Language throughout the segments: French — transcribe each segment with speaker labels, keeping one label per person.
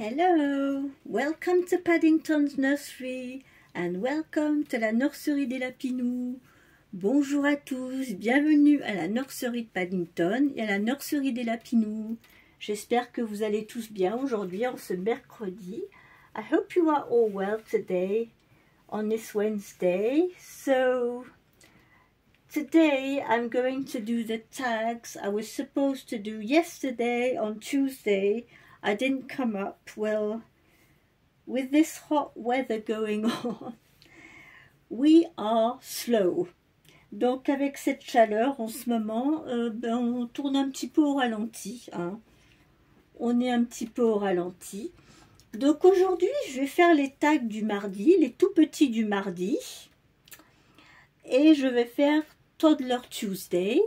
Speaker 1: Hello, welcome to Paddington's Nursery and welcome to la nurserie des Lapinous. Bonjour à tous, bienvenue à la nurserie de Paddington et à la nurserie des Lapinous. J'espère que vous allez tous bien aujourd'hui en ce mercredi. I hope you are all well today on this Wednesday. So today I'm going to do the tags I was supposed to do yesterday on Tuesday. I didn't come up. Well, with this hot weather going on, we are slow. Donc avec cette chaleur en ce moment, on tourne un petit peu au ralenti. Hein. On est un petit peu au ralenti. Donc aujourd'hui, je vais faire les tags du mardi, les tout petits du mardi. Et je vais faire Toddler Tuesday.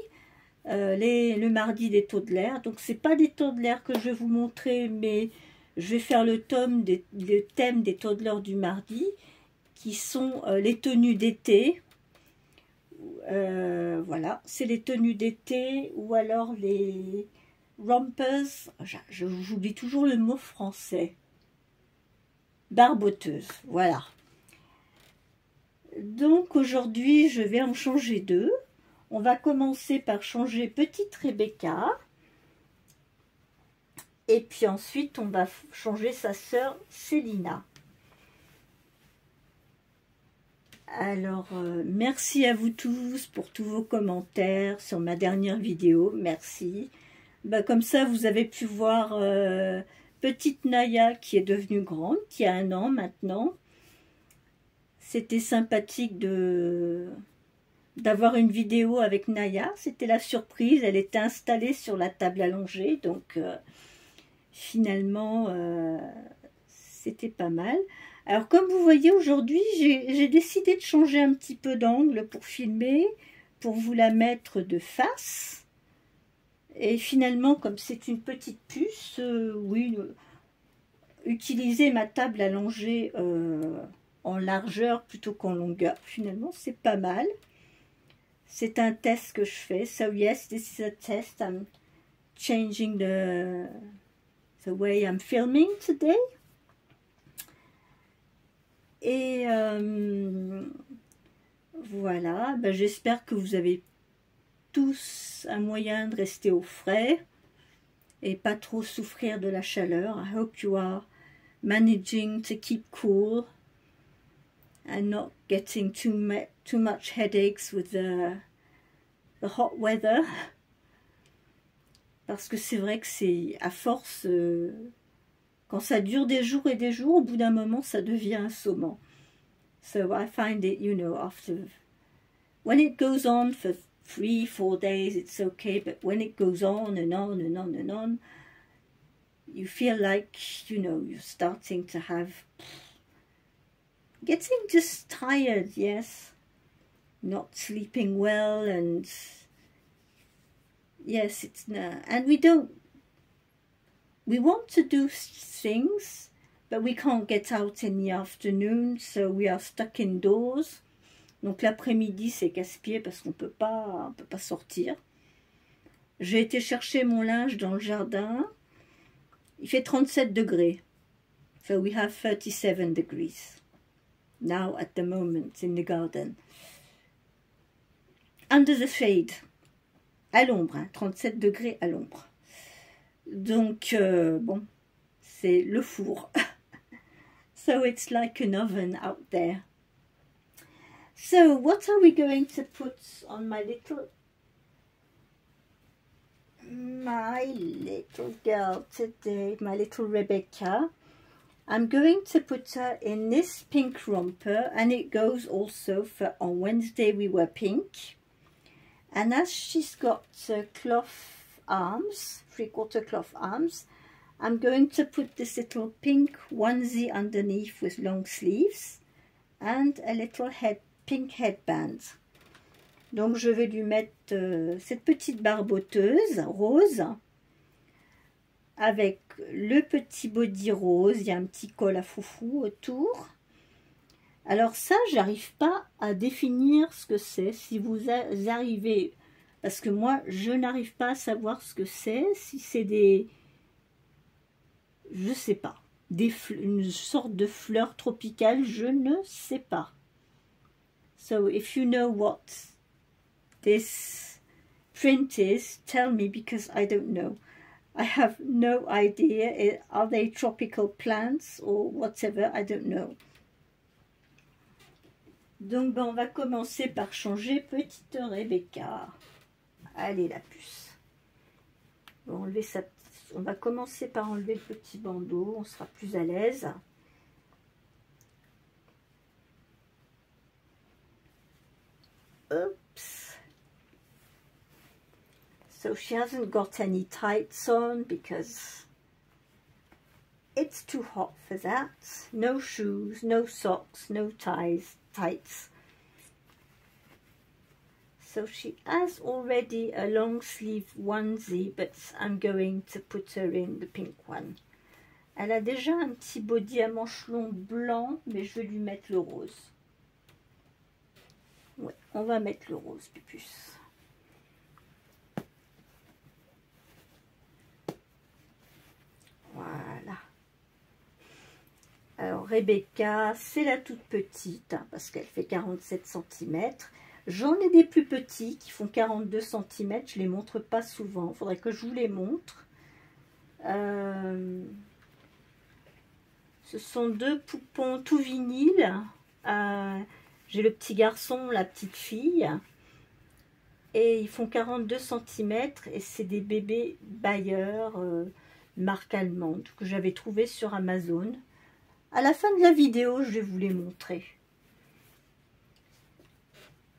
Speaker 1: Le mardi des toddlers. Donc c'est pas des toddlers que je vais vous montrer, mais je vais faire le thème des toddlers du mardi, qui sont les tenues d'été. Voilà, c'est les tenues d'été ou alors les rompers. J'oublie toujours le mot français. Barboteuses, voilà. Donc aujourd'hui, je vais en changer deux. On va commencer par changer petite Rebecca. Et puis ensuite, on va changer sa sœur Célina. Alors, merci à vous tous pour tous vos commentaires sur ma dernière vidéo. Merci. Comme ça, vous avez pu voir petite Naya qui est devenue grande, qui a 1 an maintenant. C'était sympathique d'avoir une vidéo avec Naya, c'était la surprise, elle était installée sur la table allongée, donc finalement c'était pas mal. Alors comme vous voyez aujourd'hui, j'ai décidé de changer un petit peu d'angle pour filmer, pour vous la mettre de face. Et finalement, comme c'est une petite puce, oui, utiliser ma table allongée en largeur plutôt qu'en longueur, finalement c'est pas mal. C'est un test que je fais. So yes, this is a test. I'm changing the way I'm filming today. Et voilà. J'espère que vous avez tous un moyen de rester au frais et pas trop souffrir de la chaleur. I hope you are managing to keep cool and not getting too much headaches with the hot weather, parce que c'est vrai que c'est à force, quand ça dure des jours et des jours, au bout d'un moment ça devient assommant. So I find it, you know, when it goes on for 3-4 days it's okay, but when it goes on and on and on and on, you feel like, you know, you're starting to have getting just tired, yes, not sleeping well, and yes, it's and we want to do things, but we can't get out in the afternoon, so we are stuck indoors. Donc l'après-midi c'est casse-pied parce qu'on peut pas sortir. J'ai été chercher mon linge dans le jardin, il fait 37 degrés, so we have 37 degrees. Now at the moment in the garden. Under the shade. À l'ombre, hein, 37 degrés à l'ombre. Donc, bon, c'est le four. So it's like an oven out there. So what are we going to put on my little girl today, my little Rebecca? I'm going to put her in this pink romper, and it goes also for on Wednesday we were pink. And as she's got cloth arms, 3/4 cloth arms, I'm going to put this little pink onesie underneath with long sleeves and a little pink headband. Donc je vais lui mettre cette petite barboteuse rose, avec le petit body rose, il y a un petit col à foufou autour. Alors ça, j'arrive pas à définir ce que c'est. Si vous arrivez, parce que moi, je n'arrive pas à savoir ce que c'est, si c'est des... Je sais pas. une sorte de fleur tropicale, je ne sais pas. So if you know what this print is, tell me, because I don't know. I have no idea. Are they tropical plants or whatever? I don't know. Donc ben, on va commencer par changer petite Rebecca. Allez la puce. On va commencer par enlever le petit bandeau, on sera plus à l'aise. Oops. So she hasn't got any tights on because it's too hot for that. No shoes, no socks, no tights. So she has already a long sleeve onesie, but I'm going to put her in the pink one. Elle a déjà un petit body à manches longues blanc, mais je vais lui mettre le rose. Ouais, on va mettre le rose, Pupus. Voilà. Alors Rebecca, c'est la toute petite, hein, parce qu'elle fait 47 cm. J'en ai des plus petits qui font 42 cm. Je ne les montre pas souvent. Il faudrait que je vous les montre. Ce sont deux poupons tout vinyle. J'ai le petit garçon, la petite fille. Et ils font 42 cm. Et c'est des bébés Bayer, marque allemande, que j'avais trouvé sur Amazon. À la fin de la vidéo, je vais vous les montrer.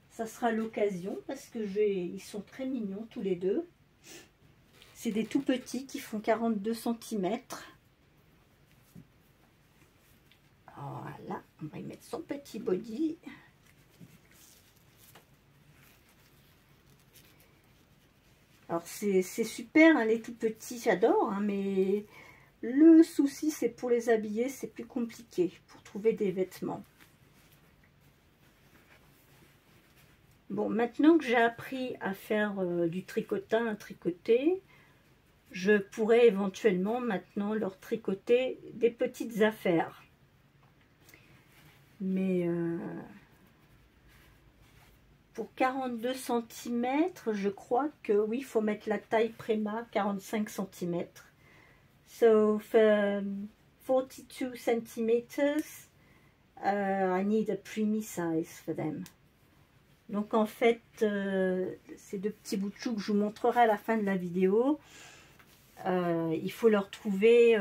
Speaker 1: Ça sera l'occasion parce que ils sont très mignons tous les deux. C'est des tout petits qui font 42 cm. Voilà, on va y mettre son petit body. Alors c'est super, hein, les tout petits, j'adore, hein, mais le souci c'est pour les habiller, c'est plus compliqué pour trouver des vêtements. Bon, maintenant que j'ai appris à faire du tricotin à tricoter, je pourrais éventuellement maintenant leur tricoter des petites affaires. Mais pour 42 cm, je crois que oui, il faut mettre la taille Prima, 45 cm. So for 42 cm, I need a preemie size for them. Donc en fait, ces deux petits bouts de chou que je vous montrerai à la fin de la vidéo, il faut leur trouver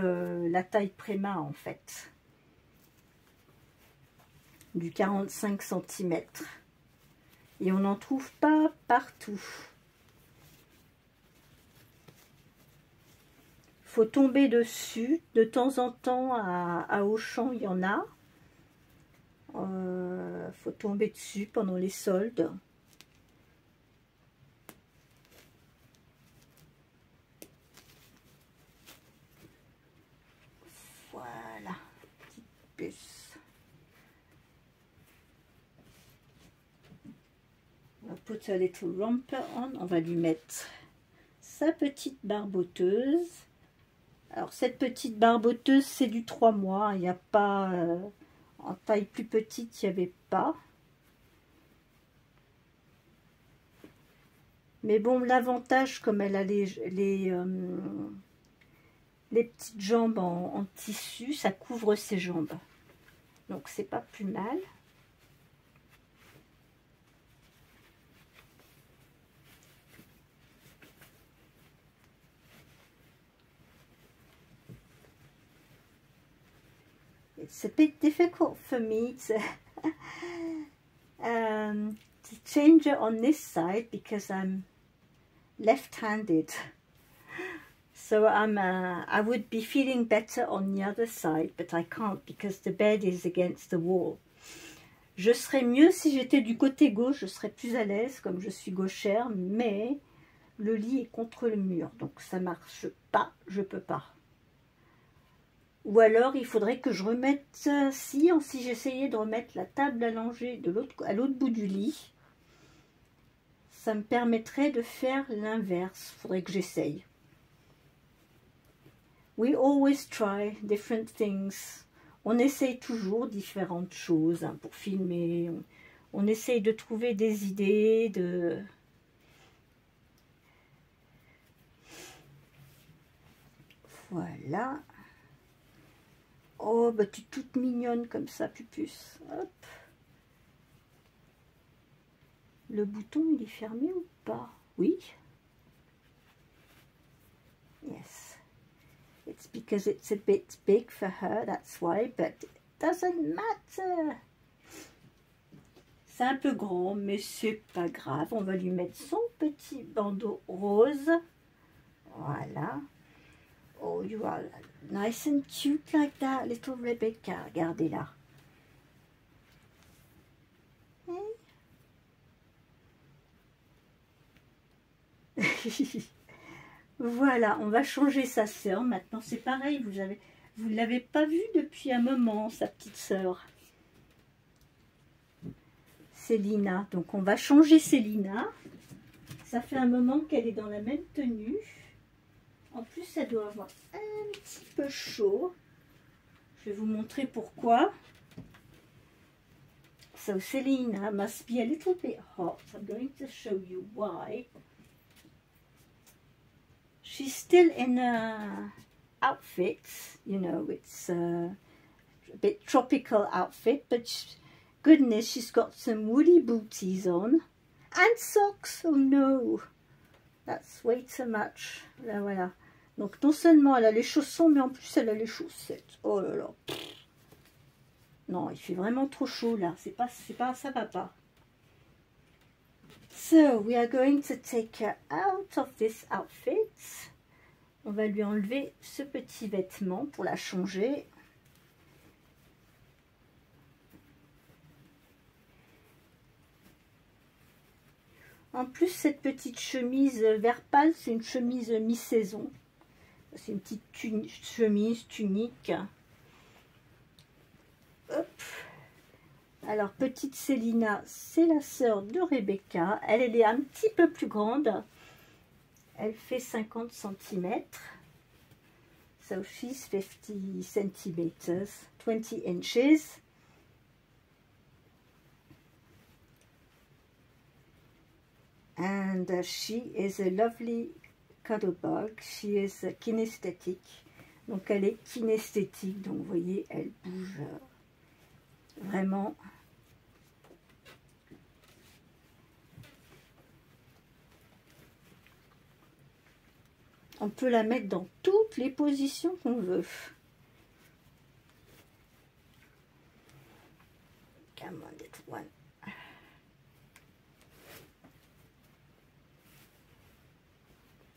Speaker 1: la taille Prima en fait, du 45 cm. Et on n'en trouve pas partout. Il faut tomber dessus. De temps en temps, à Auchan, il y en a. Faut tomber dessus pendant les soldes. Voilà, petite puce. On va put a little romper on. On va lui mettre sa petite barboteuse. Alors cette petite barboteuse, c'est du 3 mois. Il n'y a pas... en taille plus petite, il n'y avait pas. Mais bon, l'avantage, comme elle a les petites jambes en tissu, ça couvre ses jambes. Donc, c'est pas plus mal. It's a bit difficult for me to change it on this side because I'm left-handed. So I would be feeling better on the other side, but I can't because the bed is against the wall. Je serais mieux si j'étais du côté gauche, je serais plus à l'aise comme je suis gauchère, mais le lit est contre le mur, donc ça marche pas, je peux pas. Ou alors, il faudrait que je remette, si j'essayais de remettre la table allongée à l'autre bout du lit, ça me permettrait de faire l'inverse. Il faudrait que j'essaye. We always try different things. On essaye toujours différentes choses hein, pour filmer. On essaye de trouver des idées, de... Voilà. Oh, bah tu es toute mignonne comme ça, Pupus. Hop. Le bouton, il est fermé ou pas? Oui. Yes. It's because it's a bit big for her, that's why, but it doesn't matter. C'est un peu grand, mais c'est pas grave. On va lui mettre son petit bandeau rose. Voilà. Oh, you are nice and cute like that, little Rebecca. Regardez-la. Voilà, on va changer sa sœur. Maintenant, c'est pareil. Vous ne l'avez pas vue depuis un moment, sa petite sœur. Célina. Donc, on va changer Célina. Ça fait un moment qu'elle est dans la même tenue. En plus, ça doit avoir un petit peu chaud. Je vais vous montrer pourquoi. So, Célina must be a little bit hot. I'm going to show you why. She's still in a outfit, you know, it's a bit tropical outfit, but goodness, she's got some woolly booties on and socks. Oh no, that's way too much. Là, voilà. Donc non seulement elle a les chaussons, mais en plus elle a les chaussettes. Oh là là. Non, il fait vraiment trop chaud là. Ça va pas. So, we are going to take her out of this outfit. On va lui enlever ce petit vêtement pour la changer. En plus, cette petite chemise vert pâle, c'est une chemise mi-saison. C'est une petite chemise tunique. Hop. Alors, petite Célina, c'est la sœur de Rebecca. Elle est un petit peu plus grande. Elle fait 50 cm. So, she's 50 centimeters, 20 inches. And she is a lovely cuddle bug. She is kinesthetic. Donc, elle est kinesthétique. Donc, vous voyez, elle bouge vraiment. On peut la mettre dans toutes les positions qu'on veut. Come on, little one.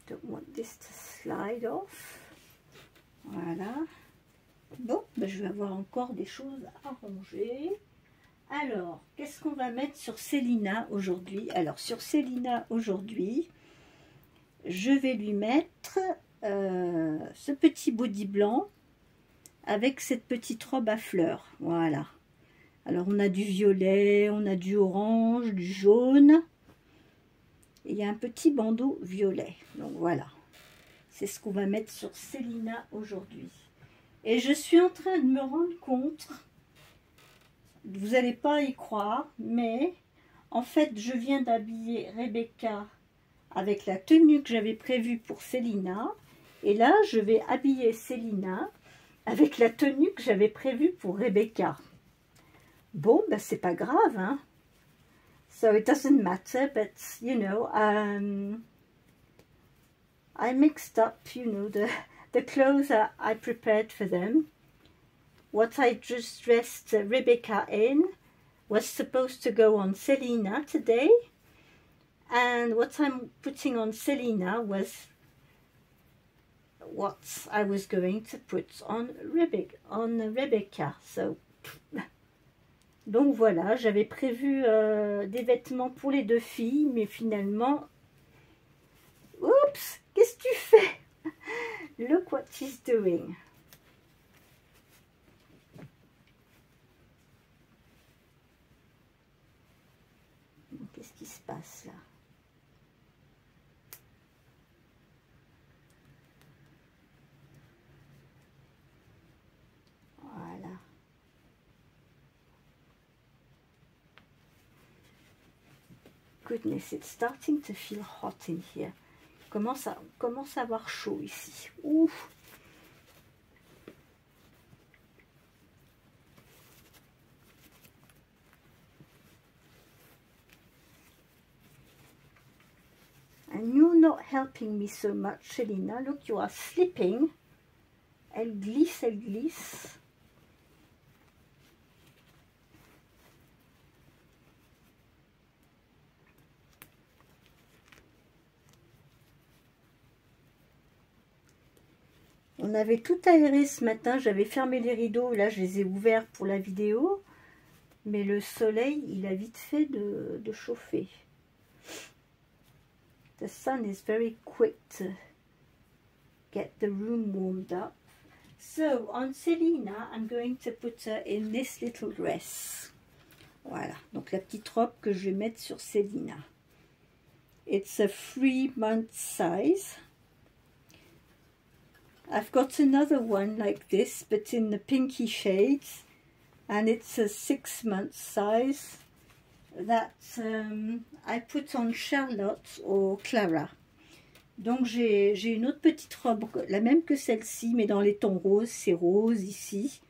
Speaker 1: Don't want this to slide off. Voilà. Bon, ben je vais avoir encore des choses à ranger. Alors, qu'est-ce qu'on va mettre sur Célina aujourd'hui? Alors, sur Célina aujourd'hui, je vais lui mettre ce petit body blanc avec cette petite robe à fleurs. Voilà. Alors, on a du violet, on a du orange, du jaune. Et il y a un petit bandeau violet. Donc, voilà. C'est ce qu'on va mettre sur Célina aujourd'hui. Et je suis en train de me rendre compte, vous n'allez pas y croire, mais en fait, je viens d'habiller Rebecca avec la tenue que j'avais prévue pour Célina. Et là, je vais habiller Célina avec la tenue que j'avais prévue pour Rebecca. Bon, ben c'est pas grave, hein. So it doesn't matter, but you know, I mixed up, you know, the clothes I prepared for them. What I just dressed Rebecca in was supposed to go on Célina today. And what I'm putting on Célina was what I was going to put on Rebecca. So, donc voilà, j'avais prévu des vêtements pour les deux filles, mais finalement, oups, qu'est-ce que tu fais? Look what she's doing. Qu'est-ce qui se passe là? Goodness, it's starting to feel hot in here. Commence à avoir chaud ici. Ouf. And you're not helping me so much, Selina. Look, you are slipping. Elle glisse, elle glisse. On avait tout aéré ce matin, j'avais fermé les rideaux, là je les ai ouverts pour la vidéo, mais le soleil, il a vite fait de chauffer. The sun is very quick to get the room warmed up. So, on Selina, I'm going to put her in this little dress. Voilà, donc la petite robe que je vais mettre sur Selina. It's a 3-month size. I've got another one like this, but in the pinky shades, and it's a 6-month size that I put on Charlotte or Clara. Donc j'ai une autre petite robe, la même que celle-ci, mais dans les tons roses, c'est rose ici,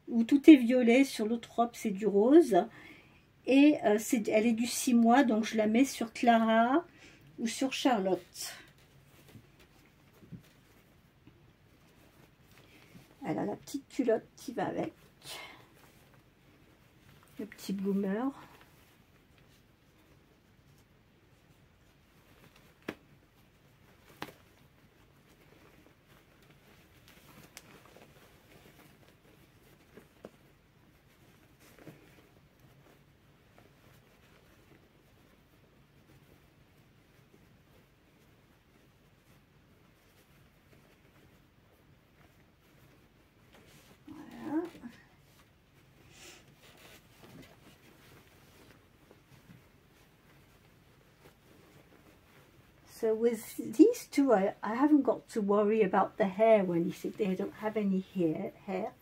Speaker 1: où tout est violet, sur l'autre robe c'est du rose, et elle est du 6 mois, donc je la mets sur Clara ou sur Charlotte. Elle a la petite culotte qui va avec. Le petit bloomer. So with these two, I haven't got to worry about the hair when you see they don't have any hair.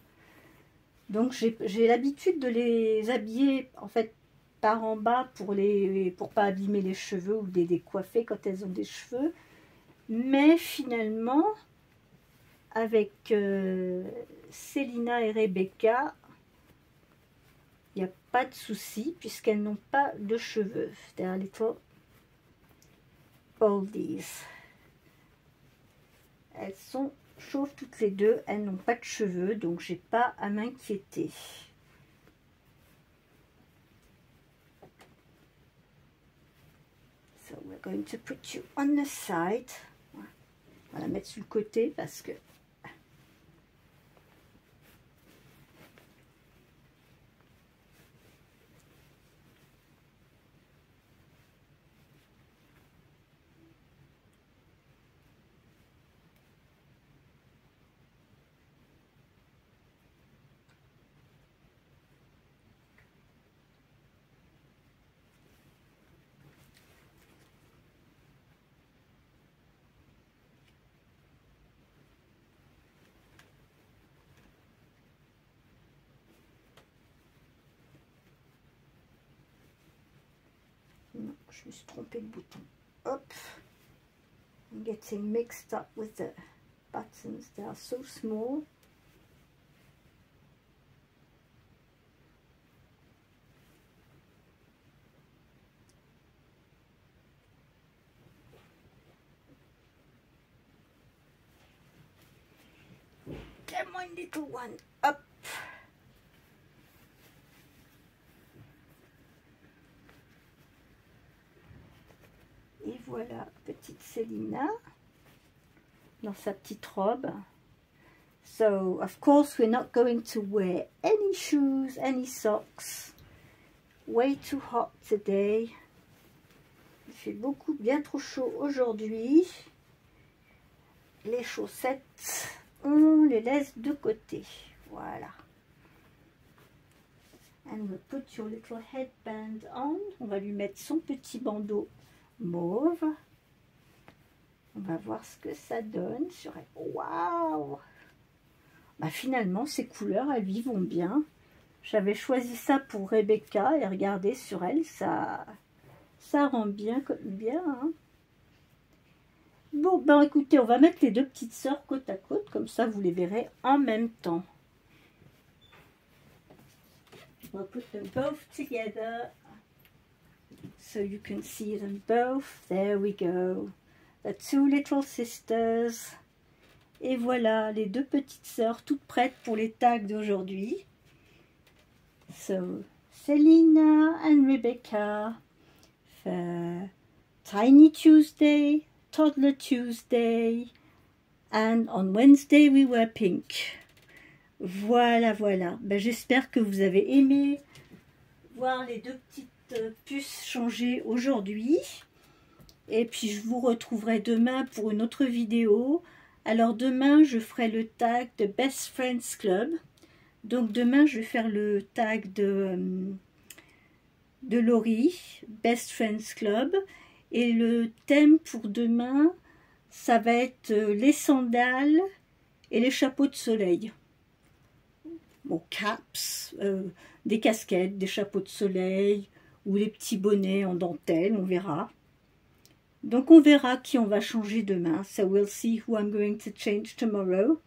Speaker 1: Donc j'ai l'habitude de les habiller en fait par en bas pour pas abîmer les cheveux ou les décoiffer quand elles ont des cheveux. Mais finalement, avec Selina et Rebecca, il n'y a pas de souci puisqu'elles n'ont pas de cheveux. C'est-à-dire little oldies. Elles sont chauves toutes les deux, elles n'ont pas de cheveux, donc j'ai pas à m'inquiéter. So we're going to put you on the side. On va la mettre sur le côté parce que non, je me suis trompée de bouton. Hop. I'm getting mixed up with the buttons. They are so small. Come on, little one. Up. Et voilà, petite Selina dans sa petite robe. So, of course, we're not going to wear any shoes, any socks. Way too hot today. Il fait bien trop chaud aujourd'hui. Les chaussettes, on les laisse de côté. Voilà. And we'll put your little headband on. On va lui mettre son petit bandeau mauve. On va voir ce que ça donne sur elle. Waouh! Bah finalement, ces couleurs, elles lui vont bien. J'avais choisi ça pour Rebecca et regardez sur elle, ça Ça rend bien, bien. Hein. Bon, ben écoutez, on va mettre les deux petites sœurs côte à côte, comme ça vous les verrez en même temps. We'll put them both together so you can see them both. There we go. The two little sisters. Et voilà, les deux petites sœurs toutes prêtes pour les tags d'aujourd'hui. So, Selina and Rebecca for Tiny Tuesday, Toddler Tuesday, and on Wednesday we were pink. Voilà, voilà. Ben, j'espère que vous avez aimé voir les deux petites puces changer aujourd'hui. Et puis je vous retrouverai demain pour une autre vidéo. Alors demain, je ferai le tag de Best Friends Club. Donc demain, je vais faire le tag de Laurie, Best Friends Club. Et le thème pour demain, ça va être les sandales et les chapeaux de soleil. Bon, caps, des casquettes, des chapeaux de soleil ou les petits bonnets en dentelle, on verra. Donc on verra qui on va changer demain. So we'll see who I'm going to change tomorrow.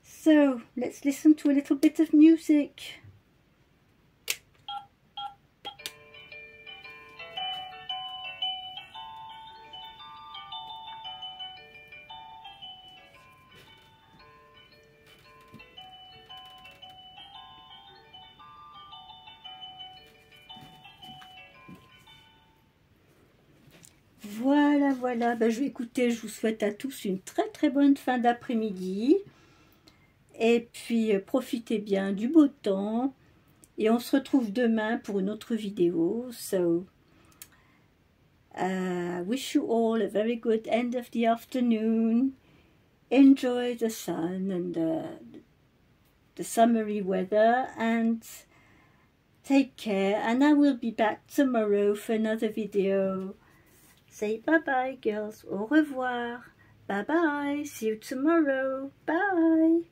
Speaker 1: So let's listen to a little bit of music. Voilà, voilà. Ben, je vais écouter, je vous souhaite à tous une très bonne fin d'après-midi. Et puis, profitez bien du beau temps. Et on se retrouve demain pour une autre vidéo. So, wish you all a very good end of the afternoon. Enjoy the sun and the summery weather. And take care. And I will be back tomorrow for another video. Say bye-bye, girls. Au revoir. Bye-bye. See you tomorrow. Bye.